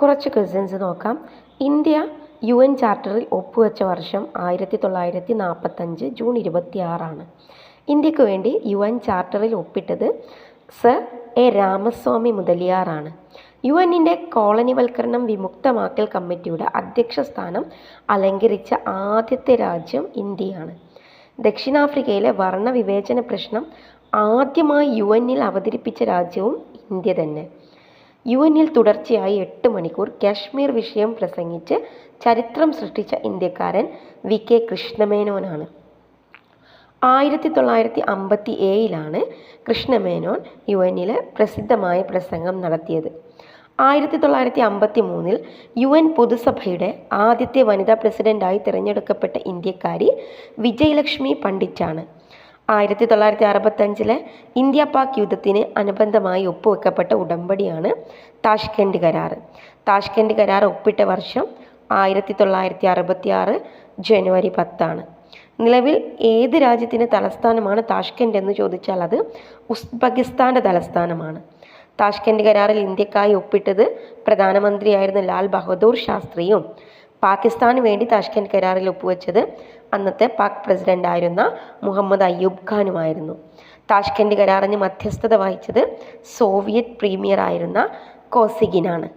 കുറച്ച് ക്വസ്റ്റ്യൻസ് നോക്കാം. India UN ചാർട്ടറിൽ ഒപ്പുവെച്ച വർഷം 1945 ജൂൺ 26 ഇന്ത്യക്ക് വേണ്ടി UN ചാർട്ടറിൽ ഒപ്പിട്ടത് സർ എ രാമസ്വാമി മുതലിയാറാണ്. യുഎന്നിൻ്റെ കോളനിവൽക്കരണം വിമുക്തമാക്കൽ കമ്മിറ്റിയുടെ അധ്യക്ഷ സ്ഥാനം അലങ്കരിച്ച ആദ്യത്തെ രാജ്യം ഇന്ത്യയാണ്. ദക്ഷിണാഫ്രിക്കയിലെ വർണ്ണവിവേചന പ്രശ്നം ആദ്യമായി യുഎന്നിൽ അവതരിപ്പിച്ച രാജ്യവും ഇന്ത്യ തന്നെ. യുഎന്നിൽ തുടർച്ചയായി 8 മണിക്കൂർ കാശ്മീർ വിഷയം പ്രസംഗിച്ച് ചരിത്രം സൃഷ്ടിച്ച ഇന്ത്യക്കാരൻ VK കൃഷ്ണമേനോനാണ്. 1957 കൃഷ്ണമേനോൻ യുഎന്നിൽ പ്രസിദ്ധമായ പ്രസംഗം നടത്തിയത്. 1953 UN പൊതുസഭയുടെ ആദ്യത്തെ വനിതാ പ്രസിഡന്റായി തിരഞ്ഞെടുക്കപ്പെട്ട ഇന്ത്യക്കാരി വിജയലക്ഷ്മി പണ്ഡിറ്റാണ്. 1965 ഇന്ത്യ പാക് യുദ്ധത്തിന് അനുബന്ധമായി ഒപ്പുവെക്കപ്പെട്ട ഉടമ്പടിയാണ് താഷ്കെൻഡ് കരാർ. താഷ്കെൻഡ് കരാർ ഒപ്പിട്ട വർഷം 1966 ജനുവരി 10. നിലവിൽ ഏത് രാജ്യത്തിൻ്റെ തലസ്ഥാനമാണ് താഷ്കെൻഡ് എന്ന് ചോദിച്ചാൽ അത് ഉസ്ബെക്കിസ്ഥാൻ്റെ തലസ്ഥാനമാണ്. താഷ്കെൻഡ് കരാറിൽ ഇന്ത്യക്കായി ഒപ്പിട്ടത് പ്രധാനമന്ത്രിയായിരുന്ന ലാൽ ബഹദൂർ ശാസ്ത്രിയും പാകിസ്ഥാന് വേണ്ടി താഷ്കെൻഡ് കരാറിൽ ഒപ്പുവെച്ചത് അന്നത്തെ പാക് പ്രസിഡന്റായിരുന്ന മുഹമ്മദ് അയ്യൂബ് ഖാനുമായിരുന്നു. താഷ്കെൻഡ് കരാറിന് മധ്യസ്ഥത വഹിച്ചത് സോവിയറ്റ് പ്രീമിയർ ആയിരുന്ന കോസിഗിനാണ്.